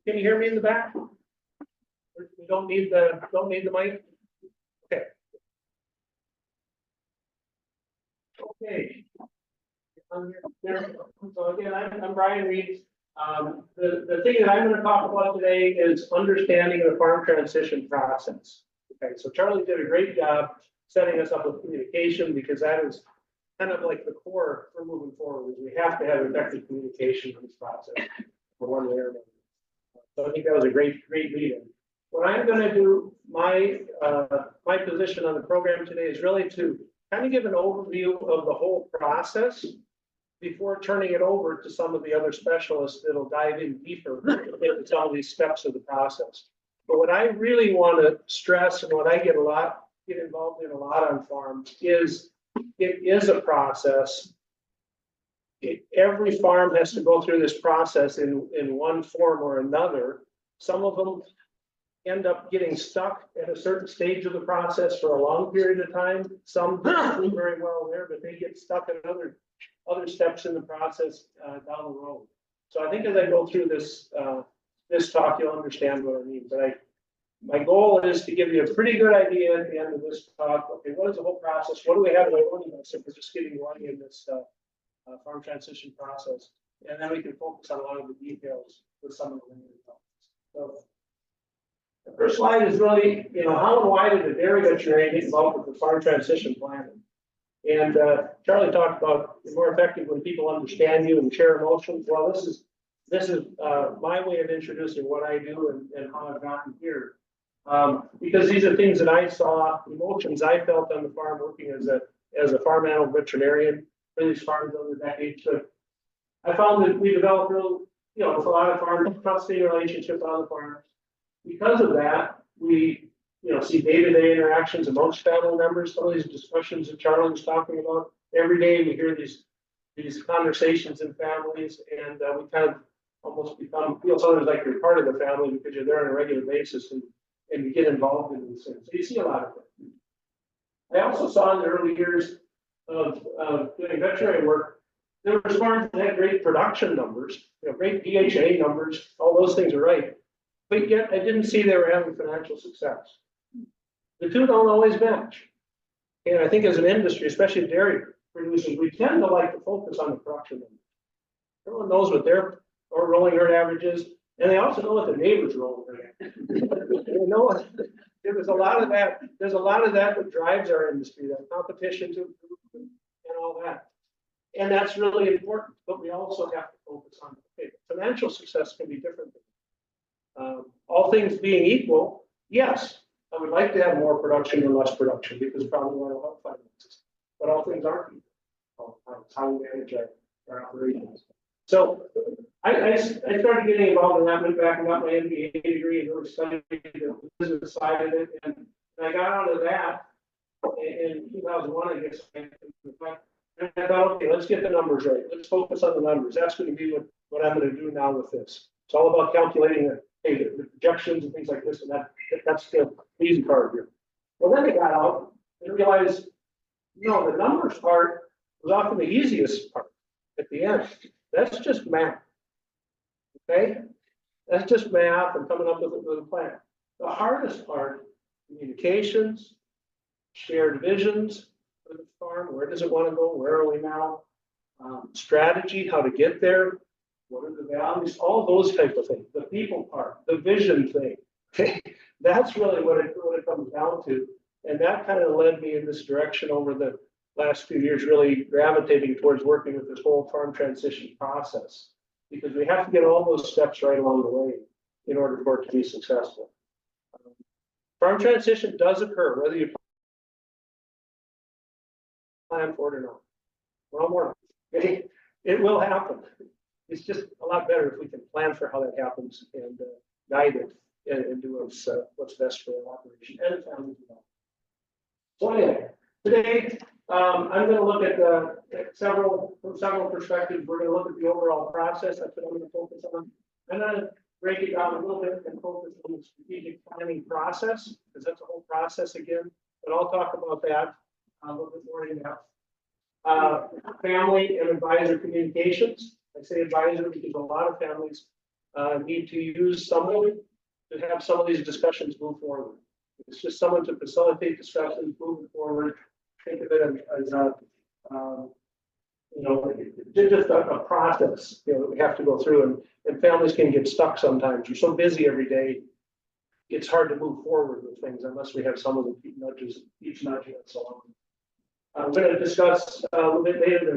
Can you hear me in the back? We don't need the mic? Okay. Okay. So again, I'm Brian Reed. The thing that I'm going to talk about today is understanding the farm transition process. Okay, so Charlie did a great job setting us up with communication, because that is kind of like the core for moving forward. Is we have to have effective communication in this process for one way or another. So I think that was a great lead-in. What I'm going to do, my position on the program today is really to kind of give an overview of the whole process before turning it over to some of the other specialists that'll dive in deeper into some of these steps of the process. But what I really want to stress, and what I get involved in a lot on farms, is it is a process. Every farm has to go through this process in one form or another. Some of them end up getting stuck at a certain stage of the process for a long period of time. Some do very well there, but they get stuck at other steps in the process down the road. So I think as I go through this talk, you'll understand what I mean. But my goal is to give you a pretty good idea at the end of this talk. Okay, what is the whole process? What do we have in us if we're just getting going in this farm transition process? And then we can focus on a lot of the details with some of the topics. So the first slide is really, how and why did the dairy veterinarian get involved with the farm transition planning? And Charlie talked about it's more effective when people understand you and share emotions. Well, this is my way of introducing what I do and how I've gotten here. Because these are things that I saw, emotions I felt on the farm working as a farm animal veterinarian for these farms over the decades. But I found that we developed real, with a lot of farms, trusting relationships on the farms. Because of that, we see day-to-day interactions amongst family members. Some of these discussions that Charlie was talking about, every day we hear these conversations in families, and we kind of almost feel sometimes like you're part of the family because you're there on a regular basis and you get involved in these things. So you see a lot of it. I also saw in the early years of doing veterinary work, there were farms that had great production numbers, great DHA numbers, all those things are right. But yet I didn't see they were having financial success. The two don't always match. And I think as an industry, especially dairy producers, we tend to like to focus on the production numbers. Everyone knows what their rolling herd average is, and they also know what the neighbors' rolling herd average is. There's a lot of that. There's a lot of that drives our industry, that competition to improve and all that. And that's really important. But we also have to focus on financial success can be different. All things being equal, yes, I would like to have more production than less production because probably want to help finances. But all things aren't equal. It's how we manage our operations. So I started getting involved in that, went back and got my MBA degree and really studied the business side of it. And I got out of that in 2001, I guess. And I thought, okay, let's get the numbers right. Let's focus on the numbers. That's going to be what I'm going to do now with this. It's all about calculating the projections and things like this, and that's the easy part here. Well, then I got out and realized, the numbers part was often the easiest part at the end. That's just math. Okay? That's just math and coming up with a plan. The hardest part, communications, shared visions for the farm. Where does it want to go? Where are we now? Strategy, how to get there. What are the values? All those type of things. The people part, the vision thing. Okay, that's really what it comes down to. And that kind of led me in this direction over the last few years, really gravitating towards working with this whole farm transition process, because we have to get all those steps right along the way in order for it to be successful. Farm transition does occur, whether you plan for it or not. We're all more. Okay? It will happen. It's just a lot better if we can plan for how that happens and guide it and do what's best for our operation and the family. So anyway, today I'm going to look at from several perspectives. We're going to look at the overall process. That's what I'm going to focus on. I'm going to break it down a little bit and focus on the strategic planning process, because that's a whole process again. But I'll talk about that a little bit more in depth. Family and advisor communications. I say advisor because a lot of families need to use someone to have some of these discussions move forward. It's just someone to facilitate discussions moving forward. Think of it as a, you know, just a process, you know, that we have to go through, and families can get stuck sometimes. You're so busy every day. It's hard to move forward with things unless we have someone that keeps nudging us along. I'm going to discuss a little bit later the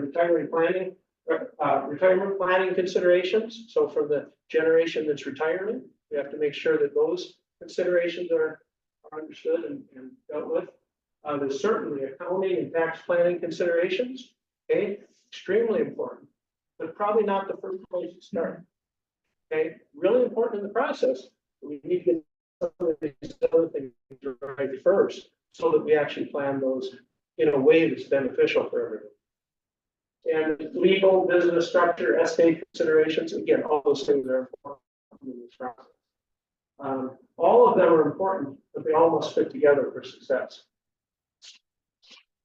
retirement planning considerations. So for the generation that's retiring, we have to make sure that those considerations are understood and dealt with. There's certainly accounting and tax planning considerations. Okay, extremely important, but probably not the first place to start. Okay, really important in the process. We need to get some of these other things right first, so that we actually plan those in a way that's beneficial for everyone. And legal, business structure, estate considerations, again, all those things are important in this process. All of them are important, but they all must fit together for success.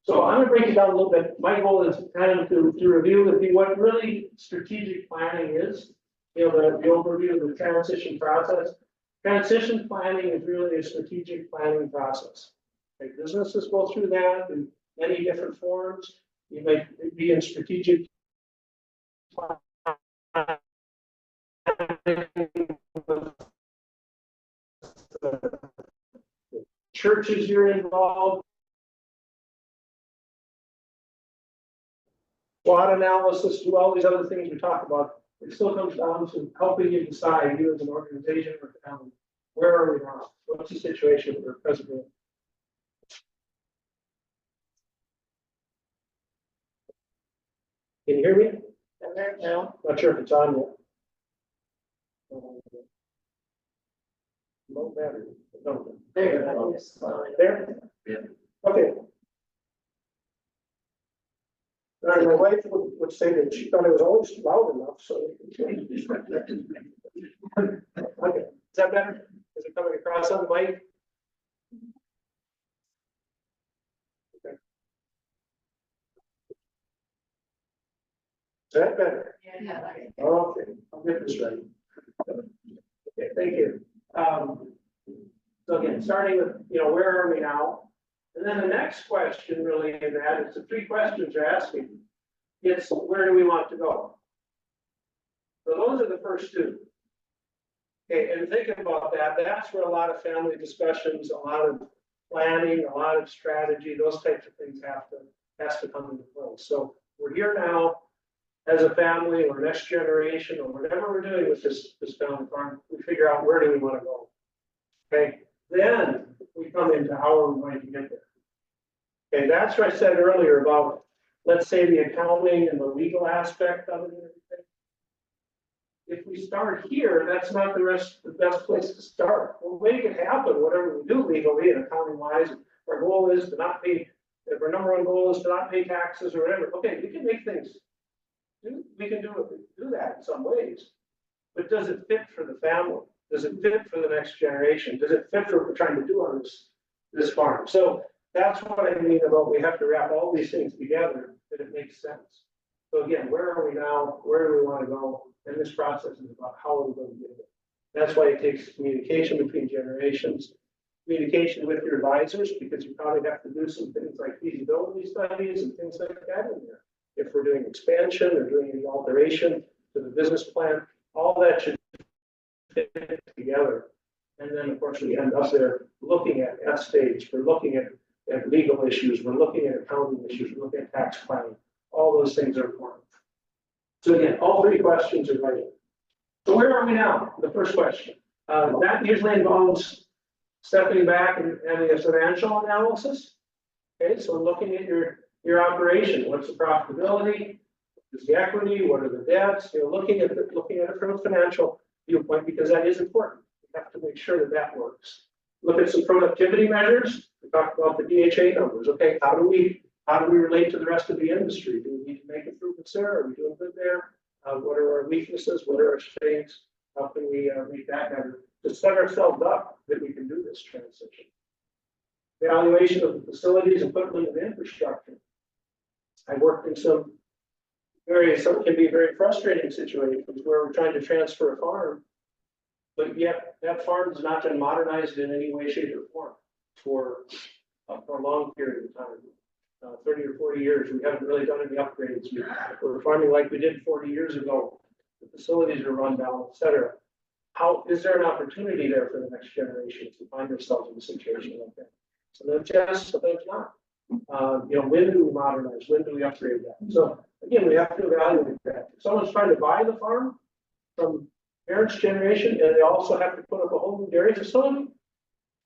So I'm going to break it down a little bit. My goal is kind of to review with you what really strategic planning is. You know, the overview of the transition process. Transition planning is really a strategic planning process. Okay, businesses go through that in many different forms. You might be in strategic churches you're involved. SWOT analysis, do all these other things we talk about. It still comes down to helping you decide, you as an organization or family, where are we now? What's the situation we're presently in? Can you hear me? No. Not sure if it's on yet. No battery. No. There. Yeah. Okay. My wife would say that she thought it was always loud enough, so. Okay, is that better? Is it coming across on the mic? Okay. Is that better? Yeah. Okay, I'll get this right. Okay, thank you. So again, starting with, you know, where are we now? And then the next question really in that is the three questions you're asking. It's where do we want to go? So those are the first two. Okay, and thinking about that, that's where a lot of family discussions, a lot of planning, a lot of strategy, those types of things has to come into place. So we're here now as a family or next generation or whatever we're doing with this family farm, we figure out where do we want to go. Okay, then we come into how are we going to get there. Okay, that's what I said earlier about, let's say, the accounting and the legal aspect of it and everything. If we start here, that's not the best place to start. We'll make it happen, whatever we do legally and accounting wise. Our goal is to not pay, if our number one goal is to not pay taxes or whatever. Okay, we can make things, we can do that in some ways. But does it fit for the family? Does it fit for the next generation? Does it fit for what we're trying to do on this farm? So that's what I mean about we have to wrap all these things together that it makes sense. So again, where are we now? Where do we want to go? And this process is about how are we going to get there. That's why it takes communication between generations, communication with your advisors, because you probably have to do some things like feasibility studies and things like that in there. If we're doing expansion or doing any alteration to the business plan, all that should fit together. And then, of course, we end up there looking at estates, we're looking at legal issues, we're looking at accounting issues, we're looking at tax planning. All those things are important. So again, all three questions are right. So where are we now? The first question. That usually involves stepping back and having a financial analysis. Okay, so looking at your operation. What's the profitability? What's the equity? What are the debts? You're looking at it from a financial viewpoint because that is important. You have to make sure that that works. Look at some productivity measures. We talked about the DHA numbers. Okay, how do we relate to the rest of the industry? Do we need to make improvements there? Are we doing good there? What are our weaknesses? What are our strengths? How can we make that better to set ourselves up that we can do this transition? Evaluation of the facilities, equipment, and infrastructure. I worked in some can be very frustrating situations where we're trying to transfer a farm But yet that farm has not been modernized in any way, shape or form for a long period of time. 30 or 40 years, we haven't really done any upgrades. We're farming like we did 40 years ago. The facilities are run down, et cetera. How is there an opportunity there for the next generation to find themselves in a situation like that? So there's yes, but there's not. When do we modernize? When do we upgrade that? So again, we have to evaluate that. If someone's trying to buy the farm from parents' generation and they also have to put up a whole new dairy facility,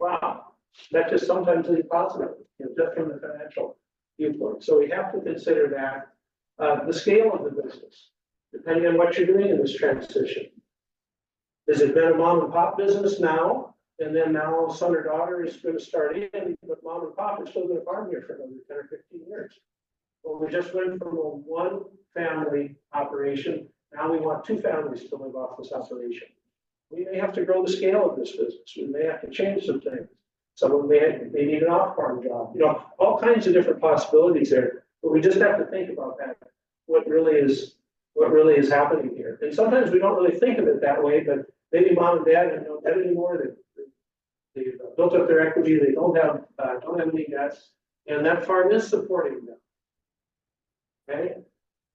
wow, that just sometimes is possible, just from the financial viewpoint. So we have to consider that the scale of the business, depending on what you're doing in this transition. Has it been a mom and pop business now? And then now son or daughter is going to start in, but mom and pop are still going to farm here for another 10 or 15 years. Well, we just went from a one family operation. Now we want two families to live off this operation. We may have to grow the scale of this business. We may have to change some things. Someone may need an off-farm job, all kinds of different possibilities there. But we just have to think about that. What really is happening here. And sometimes we don't really think of it that way, but maybe mom and dad have no debt anymore. They've built up their equity. They don't have any debts, and that farm is supporting them. Okay,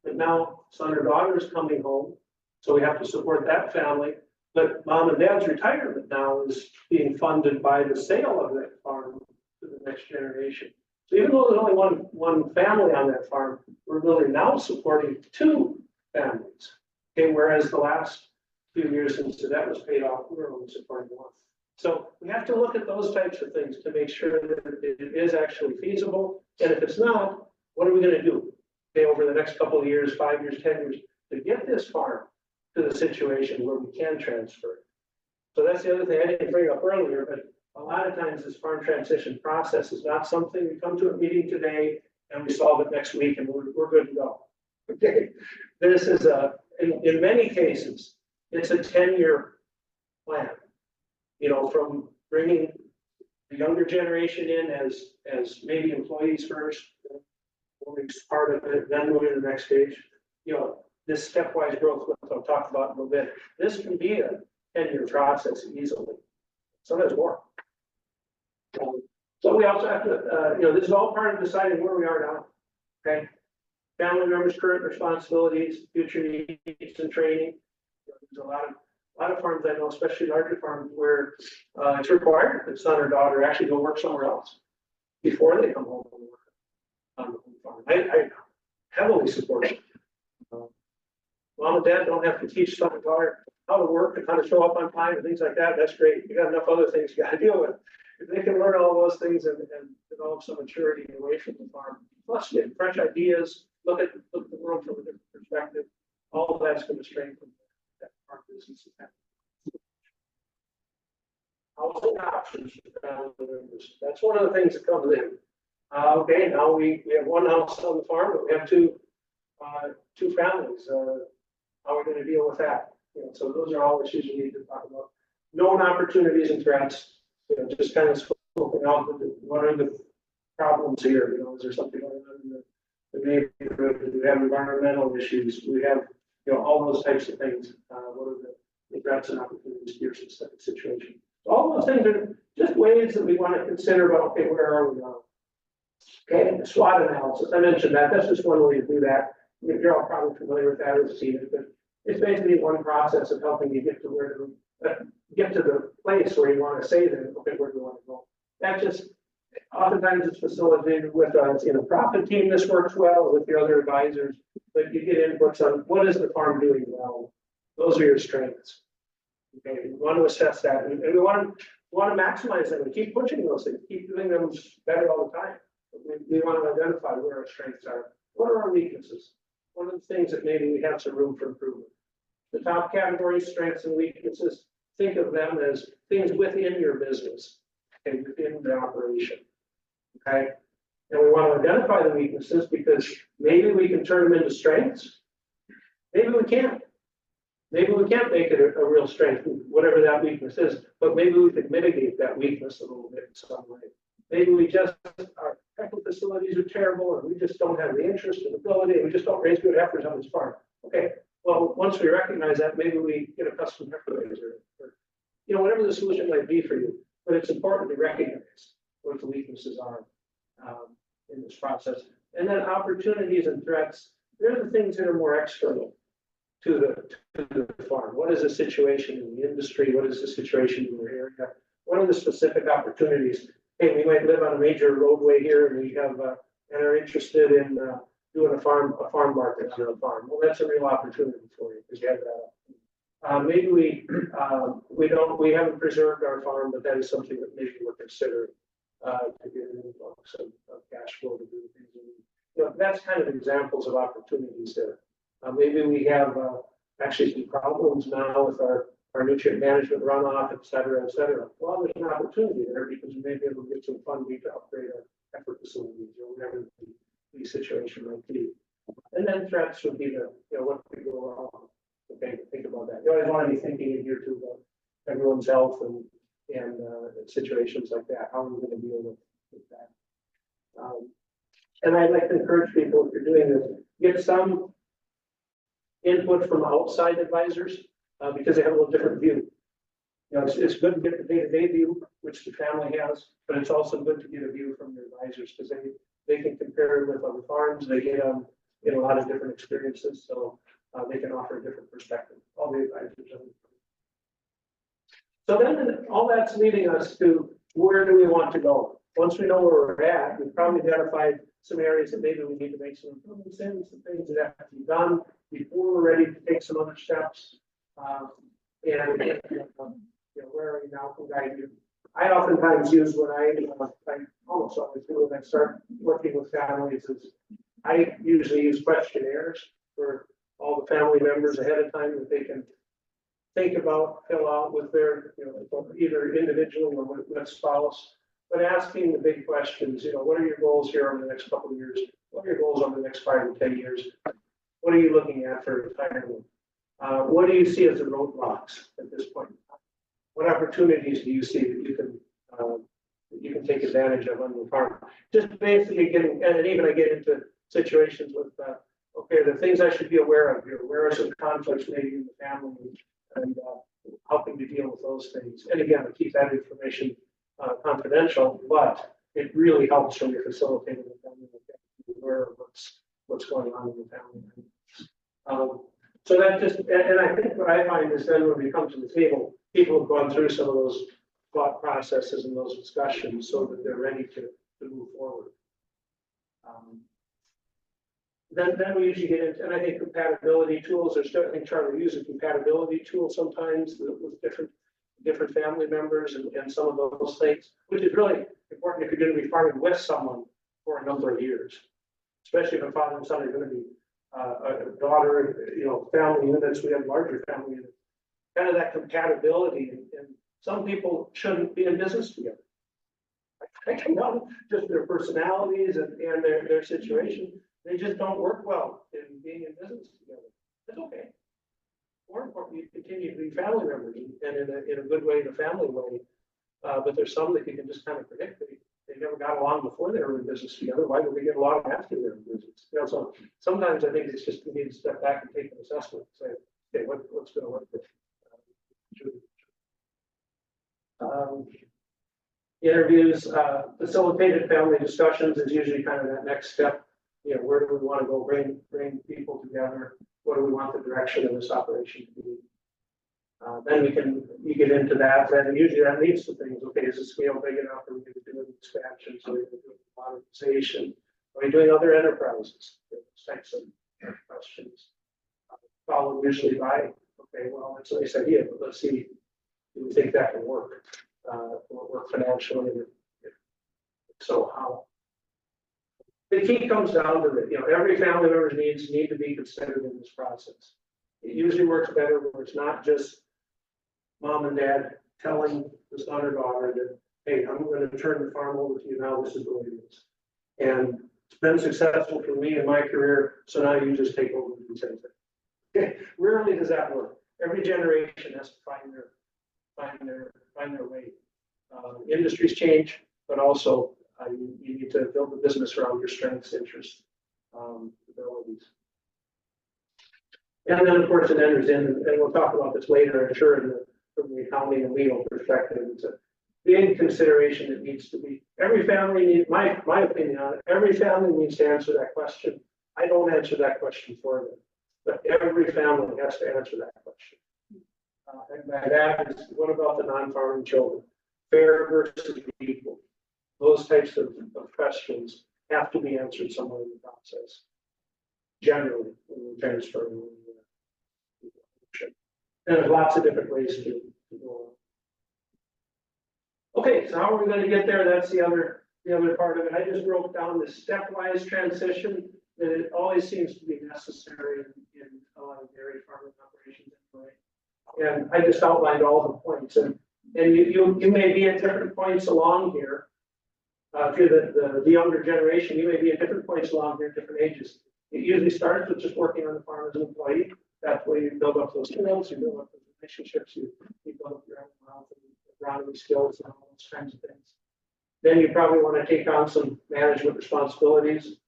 but now son or daughter is coming home, so we have to support that family. But mom and dad's retirement now is being funded by the sale of that farm to the next generation. So even though there's only one family on that farm, we're really now supporting two families. Okay, whereas the last few years since that was paid off, we were only supporting one. So we have to look at those types of things to make sure that it is actually feasible. And if it's not, what are we going to do? Okay, over the next couple of years, 5 years, 10 years, to get this farm to the situation where we can transfer it. So that's the other thing I didn't bring up earlier, but a lot of times this farm transition process is not something we come to a meeting today and we solve it next week and we're good to go. Okay, this is in many cases, it's a 10-year plan. From bringing the younger generation in as maybe employees first, part of it, then moving to the next stage. This stepwise growth, which I'll talk about in a little bit, this can be a 10-year process easily. Sometimes more. So we also have to, this is all part of deciding where we are now. Okay, family members' current responsibilities, future needs, and training. There's a lot of farms I know, especially larger farms, where it's required that son or daughter actually go work somewhere else before they come home and work on the farm. I heavily support it. Mom and dad don't have to teach son and daughter how to work and how to show up on time and things like that. That's great. You got enough other things you got to deal with. If they can learn all those things and develop some maturity away from the farm, plus get fresh ideas, look at the world from a different perspective, all of that's going to strengthen that farm business. Housing options for family members. That's one of the things that comes in. Okay, now we have one house on the farm, but we have two families. How are we going to deal with that? So those are all issues we need to talk about. Known opportunities and threats. Just kind of scoping out what are the problems here. Is there something going on in the neighborhood? Do we have environmental issues? Do we have all those types of things? What are the threats and opportunities to your specific situation? So all those things are just ways that we want to consider about, okay, where are we now? Okay, SWOT analysis. I mentioned that. That's just one way to do that. You're all probably familiar with that or seen it, but it's basically one process of helping you get to get to the place where you want to say that, okay, where do you want to go? That just, oftentimes it's facilitated with a profit team. This works well with your other advisors, but you get inputs on what is the farm doing well. Those are your strengths. Okay, we want to assess that, and we want to maximize them and keep pushing those things, keep doing them better all the time. We want to identify where our strengths are. What are our weaknesses? One of the things that maybe we have some room for improvement. The top categories, strengths and weaknesses, think of them as things within your business and within the operation. Okay. And we want to identify the weaknesses because maybe we can turn them into strengths. Maybe we can't. Maybe we can't make it a real strength, whatever that weakness is, but maybe we could mitigate that weakness a little bit in some way. Maybe we just, our technical facilities are terrible and we just don't have the interest and ability and we just don't raise good heifers on this farm. Okay, well, once we recognize that, maybe we get a custom heifer raiser or whatever the solution might be for you, but it's important to recognize what the weaknesses are in this process. And then opportunities and threats, they're the things that are more external to the farm. What is the situation in the industry? What is the situation in your area? What are the specific opportunities? Hey, we might live on a major roadway here and we have and are interested in doing a farm market on a farm. Well, that's a real opportunity for you because you have that. Maybe we haven't preserved our farm, but that is something that maybe we're considering to get an influx of cash flow to do things. That's kind of examples of opportunities there. Maybe we have actually some problems now with our nutrient management runoff, et cetera, et cetera. Well, there's an opportunity there because we may be able to get some funding to upgrade our effort facilities or whatever the situation might be. And then threats would be what could go wrong. Okay, think about that. You always want to be thinking in here too about everyone's health and situations like that. How are we going to deal with that? And I'd like to encourage people, if you're doing this, get some input from outside advisors because they have a little different view. It's good to get the day-to-day view, which the family has, but it's also good to get a view from your advisors because they can compare it with other farms. They get a lot of different experiences, so they can offer a different perspective. All the advisors. So then all that's leading us to where do we want to go? Once we know where we're at, we've probably identified some areas that maybe we need to make some improvements in, some things that have to be done before we're ready to take some other steps. Where are we now can guide you? I oftentimes use when I almost always do when I start working with families is I usually use questionnaires for all the family members ahead of time that they can think about, fill out with their, either individually or with spouse, but asking the big questions, what are your goals here over the next couple of years? What are your goals over the next 5 to 10 years? What are you looking at for retirement? What do you see as the roadblocks at this point? What opportunities do you see that you can take advantage of on the farm? Just basically getting, and even I get into situations with, okay, the things I should be aware of here. Where are some conflicts maybe in the family, and helping to deal with those things. And again, I keep that information confidential, but it really helps when you're facilitating the family, aware of what's going on in the family. So that just, and I think what I find is then when we come to the table, people have gone through some of those thought processes and those discussions so that they're ready to move forward. Then we usually get into, and I think compatibility tools are still, I think Charlie uses a compatibility tool sometimes with different family members and some of those things, which is really important if you're going to be farming with someone for a number of years, especially if a father and son are going to be a daughter, family units. We have larger family units, kind of that compatibility, and some people shouldn't be in business together. I can know just their personalities and their situation. They just don't work well in being in business together. It's okay. More important, you continue to be family members and in a good way, in a family way. But there's some that you can just kind of predict that they never got along before they were in business together. Why would they get along after they were in business? So sometimes I think it's just you need to step back and take an assessment and say, okay, what's going to work for you? Interviews, facilitated family discussions is usually kind of that next step. Where do we want to go? Bring people together. What do we want the direction of this operation to be? Then you get into that. Then usually that leads to things. Okay, is the scale big enough? Are we going to do an expansion? So we're going to do modernization. Are we doing other enterprises? Those types of questions. Followed usually by, okay, well, it's a nice idea, but let's see, do we think that can work? Will it work financially? If so, how? The key comes down to that, every family member's needs need to be considered in this process. It usually works better when it's not just mom and dad telling the son or daughter that, hey, I'm going to turn the farm over to you now, this is the way it is. And it's been successful for me in my career, so now you just take over and say that. Okay. Rarely does that work. Every generation has to find their way. Industries change, but also you need to build the business around your strengths, interests, abilities. And then, of course, it enters in, and we'll talk about this later, I'm sure, in from the accounting and legal perspective. It's a big consideration that needs to be, every family needs, my opinion on it, every family needs to answer that question. I don't answer that question for them, but every family has to answer that question. And by that is, what about the non-farming children? Fair versus equal. Those types of questions have to be answered somewhere in the process. Generally, when we transfer. And there's lots of different ways to go. Okay, so how are we going to get there? That's the other part of it. I just wrote down the stepwise transition that it always seems to be necessary in a lot of dairy farming operations anyway. And I just outlined all the points, and you may be at different points along here. If you're the younger generation, you may be at different points along here, different ages. It usually starts with just working on the farm as an employee. That's where you build up those skills, you build up those relationships, you build up your own mouth and agronomy skills and all those kinds of things. Then you probably want to take on some management responsibilities.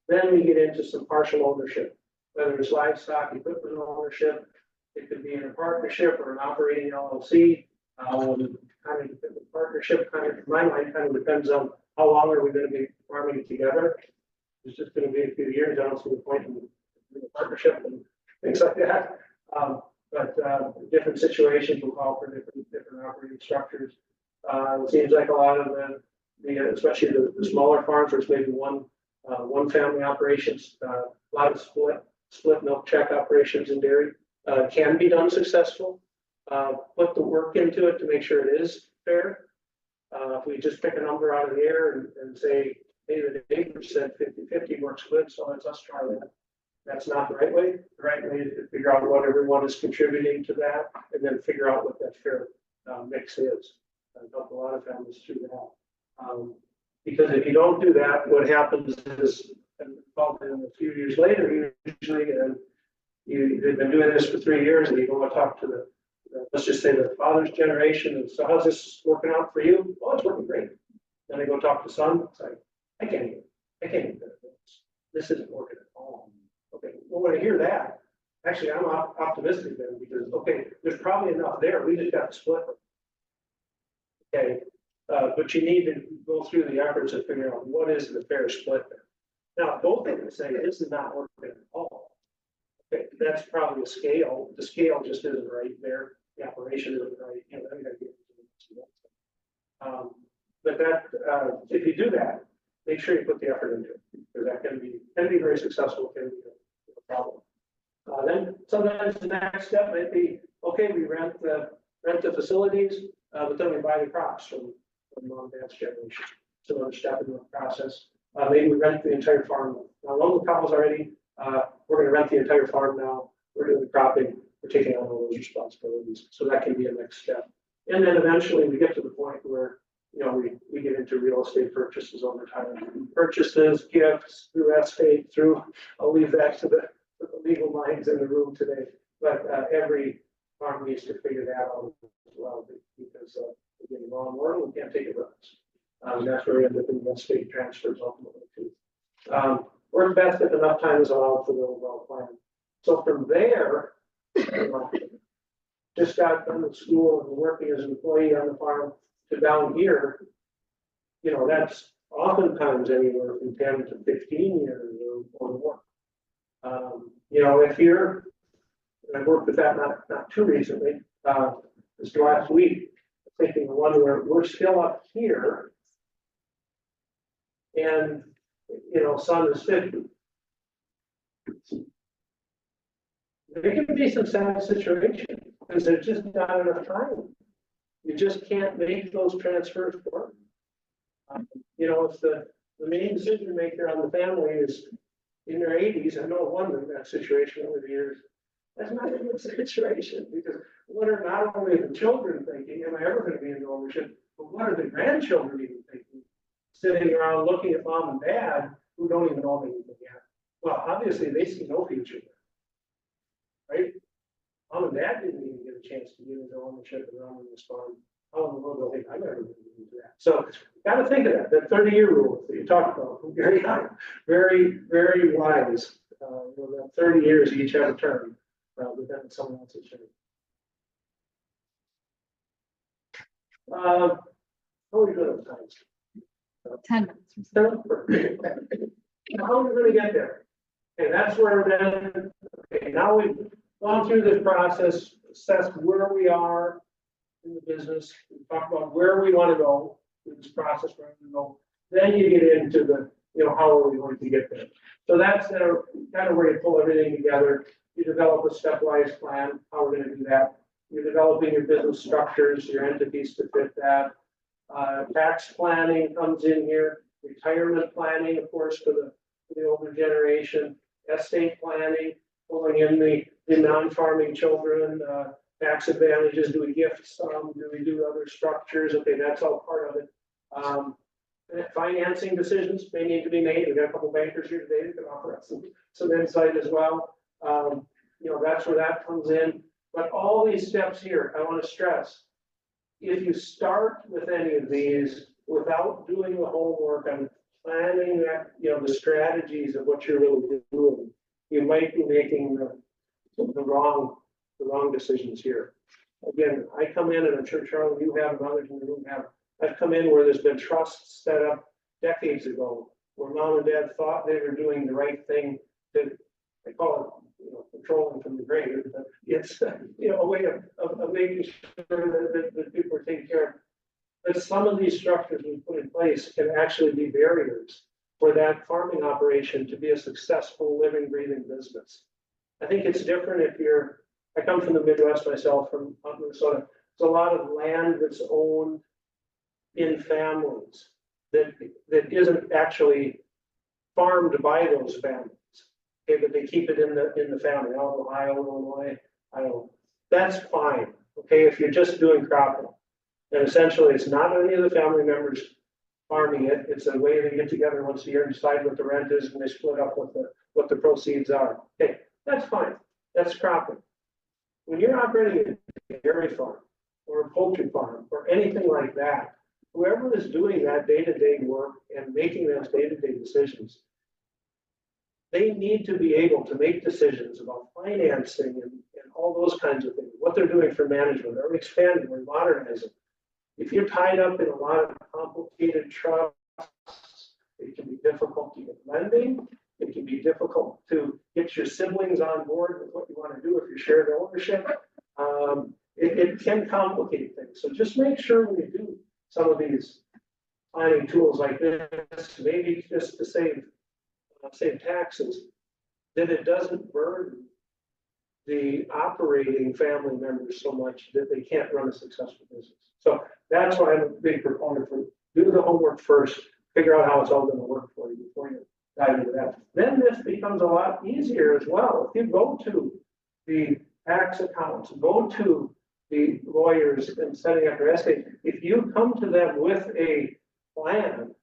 Then we get into some partial ownership, whether it's livestock, equipment ownership. It could be in a partnership or an operating LLC. Kind of the partnership, kind of in my mind, kind of depends on how long are we going to be farming together. It's just going to be a few years. I don't see the point in the partnership and things like that. But different situations will call for different operating structures. It seems like a lot of the especially the smaller farms, there's maybe one family operations. A lot of split milk check operations in dairy can be done successful. Put the work into it to make sure it is fair. If we just pick a number out of the air and say, hey, the neighbor said 50-50 works good, so let's us try that. That's not the right way. The right way is to figure out what everyone is contributing to that, and then figure out what that fair mix is. I've helped a lot of families through that. Because if you don't do that, what happens is, and probably a few years later, usually, you've been doing this for 3 years, and you go and talk to let's just say the father's generation, and so how's this working out for you? Oh, it's working great. Then they go talk to son. It's like, I can't even benefit this. This isn't working at all. Okay, well, when I hear that, actually, I'm optimistic then, because, okay, there's probably enough there. We just got to split it. Okay, but you need to go through the efforts of figuring out what is the fair split there. Now, both things would say this is not working at all. Okay, that's probably a scale. The scale just isn't right there. The operation isn't right. You know, I'm going to get into that. But that, if you do that, make sure you put the effort into it, because that can be very successful. Can be a problem. Then sometimes the next step might be, okay, we rent the facilities, but then we buy the crops from mom and dad's generation. So another step in the process. Maybe we rent the entire farm. Now, loan the cows already. We're going to rent the entire farm now. We're doing the cropping. We're taking on all those responsibilities. So that can be a next step. And then eventually we get to the point where, you know, we get into real estate purchases over time. Purchases, gifts, through estate, I'll leave that to the legal minds in the room today. But every farm needs to figure that out as well, because we're getting wrong world, we can't take it with us. That's where we end up in estate transfers ultimately too. Work best if enough time is allowed for the overall plan. So from there, just got done with school and working as an employee on the farm to down here, you know, that's oftentimes anywhere from 10 to 15 years or more. You know, if you're, and I worked with that not too recently, this last week, thinking of one where we're still up here, and you know, son is 50. There can be some sad situations because there's just not enough time. You just can't make those transfers work. You know, if the main decision maker on the family is in their 80s, I know one in that situation over the years. That's not a good situation, because what are not only the children thinking, am I ever going to be into ownership, but what are the grandchildren even thinking? Sitting around looking at mom and dad who don't even own anything yet. Well, obviously they see no future there, right? Mom and dad didn't even get a chance to get into ownership and run this farm. How in the world do they think I'm ever going to do that? So got to think of that 30-year rule that you talked about. Very, very wise. You know, that 30 years each have a term, but then someone else's term. How are we doing with time? 10 minutes. How are we gonna get there? Okay, that's where then, okay, now we've gone through this process, assessed where we are in the business, we talked about where we want to go in this process, where we go. Then you get into the, how are we going to get there? So that's kind of where you pull everything together. You develop a stepwise plan, how we're gonna do that. You're developing your business structures, your entities to fit that. Tax planning comes in here, retirement planning, of course, for the older generation, estate planning, pulling in the non-farming children, tax advantages, do we gift some, do we do other structures? Okay, that's all part of it. Financing decisions may need to be made. We've got a couple bankers here today that can offer us some insight as well. That's where that comes in. But all these steps here, I want to stress, if you start with any of these without doing the homework and planning that, the strategies of what you're really doing, you might be making the wrong decisions here. Again, I come in, and I'm sure Charlie, you have, and others in the room have, I've come in where there's been trusts set up decades ago, where mom and dad thought they were doing the right thing to, I call it, controlling from the grave, but it's, a way of making sure that people are taken care of. But some of these structures we put in place can actually be barriers for that farming operation to be a successful, living, breathing business. I think it's different if I come from the Midwest myself, from Minnesota. There's a lot of land that's owned in families that isn't actually farmed by those families. Okay, but they keep it in the family, Ohio, Illinois, Iowa. That's fine. Okay, if you're just doing cropping. And essentially it's not any of the family members farming it. It's a way they get together once a year and decide what the rent is, and they split up what the proceeds are. Okay, that's fine. That's cropping. When you're operating a dairy farm or a poultry farm or anything like that, whoever is doing that day-to-day work and making those day-to-day decisions, they need to be able to make decisions about financing and all those kinds of things, what they're doing for management, or expanding or modernizing. If you're tied up in a lot of complicated trusts, it can be difficult to get lending. It can be difficult to get your siblings on board with what you want to do if you're shared ownership. It can complicate things. So just make sure when you do some of these planning tools like this, maybe just to save taxes, that it doesn't burden the operating family members so much that they can't run a successful business. So that's why I'm a big proponent for do the homework first, figure out how it's all going to work for you before you dive into that. Then this becomes a lot easier as well. If you go to the tax accountants, go to the lawyers and setting up your estate, if you come to them with a plan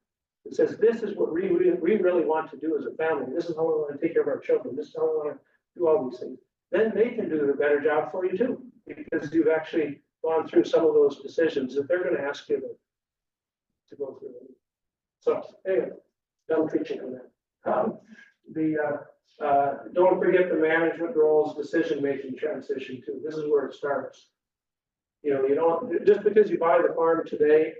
that says this is what we really want to do as a family, this is how we want to take care of our children, this is how we want to do all these things, then they can do a better job for you too, because you've actually gone through some of those decisions that they're going to ask you to go through. So anyway, done preaching on that. Don't forget the management roles, decision-making transition too. This is where it starts. You don't, just because you buy the farm today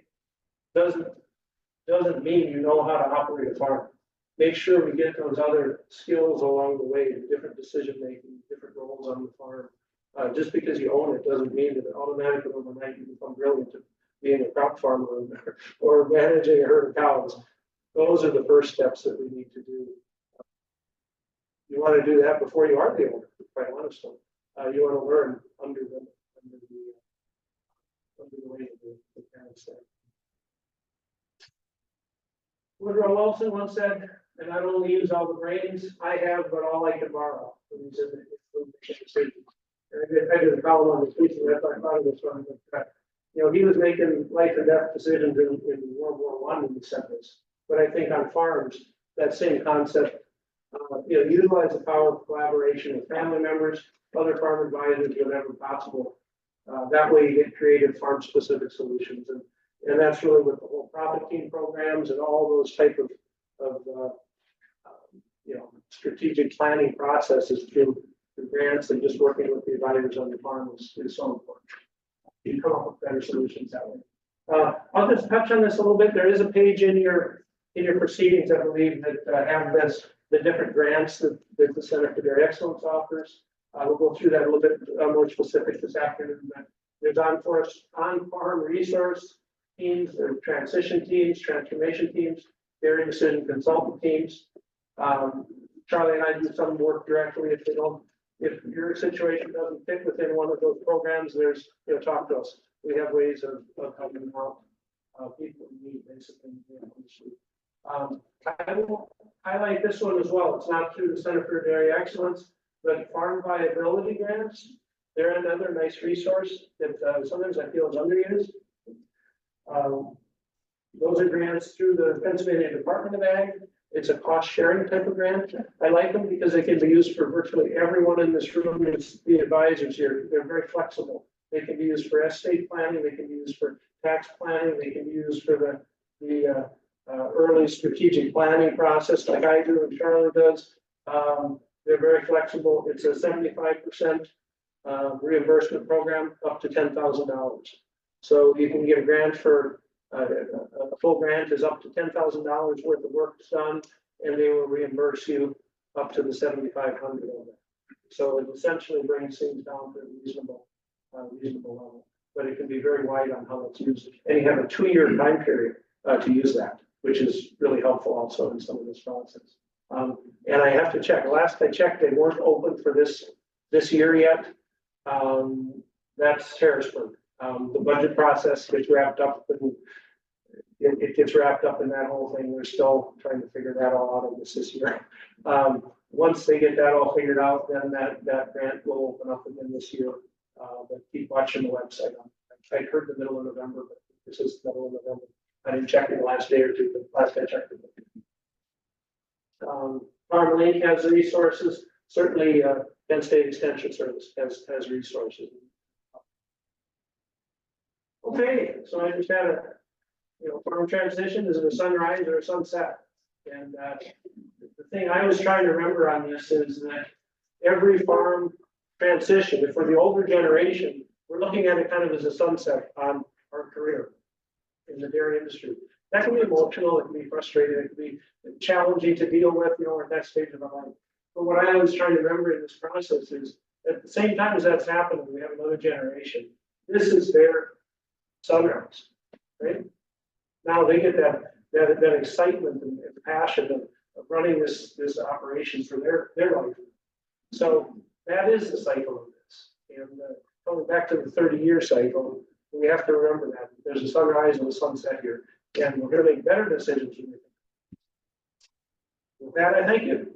doesn't mean you know how to operate a farm. Make sure we get those other skills along the way, the different decision-making, different roles on the farm. Just because you own it doesn't mean that automatically overnight you become brilliant at being a crop farmer or managing a herd of cows. Those are the first steps that we need to do. You want to do that before you are the owner, quite honestly. You want to learn under the way of the parents there. Woodrow Wilson once said, and I don't use all the brains I have, but all I can borrow. I did a column on this recently. I thought of this one. He was making life and death decisions in World War I when he said this. But I think on farms, that same concept, utilize the power of collaboration with family members, other farm advisors, whenever possible. That way you get creative farm-specific solutions. And that's really what the whole profit team programs and all those type of strategic planning processes through grants and just working with the advisors on the farm is so important. You come up with better solutions that way. I'll just touch on this a little bit. There is a page in your proceedings, I believe, that have the different grants that the Center for Dairy Excellence offers. We'll go through that a little bit more specific this afternoon. But there's on-farm resource teams, there are transition teams, transformation teams, dairy decision consultant teams. Charlie and I do some work directly if they don't, if your situation doesn't fit within one of those programs, there's, talk to us. We have ways of helping out people who need basically. I will highlight this one as well. It's not through the Center for Dairy Excellence, but farm viability grants. They're another nice resource that sometimes I feel is underused. Those are grants through the Pennsylvania Department of Ag. It's a cost sharing type of grant. I like them because they can be used for virtually everyone in this room. It's the advisors here. They're very flexible. They can be used for estate planning. They can be used for tax planning. They can be used for the early strategic planning process like I do and Charlie does. They're very flexible. It's a 75% reimbursement program up to $10,000. So you can get a grant for a full grant is up to $10,000 worth of work done, and they will reimburse you up to the $7,500 of it. So it essentially brings things down to a reasonable level, but it can be very wide on how it's used. And you have a 2-year time period to use that, which is really helpful also in some of this process. And I have to check. Last I checked, they weren't open for this year yet. That's Harrisburg. The budget process gets wrapped up and it gets wrapped up in that whole thing. We're still trying to figure that all out of this year. Once they get that all figured out, then that grant will open up again this year. But keep watching the website. I heard the middle of November, but this is the middle of November. I didn't check in the last day or two, but last I checked it. Farm Link has the resources. Certainly, Penn State Extension Service has resources. Okay, so I just had a farm transition. Is it a sunrise or a sunset? And the thing I was trying to remember on this is that every farm transition, if we're the older generation, we're looking at it kind of as a sunset on our career in the dairy industry. That can be emotional, it can be frustrating, it can be challenging to deal with, at that stage of our life. But what I was trying to remember in this process is at the same time as that's happening, we have another generation. This is their sunrise, right? Now they get that excitement and passion of running this operation for their life. So that is the cycle of this. And coming back to the 30-year cycle, we have to remember that there's a sunrise and a sunset here, and we're going to make better decisions. With that, I thank you.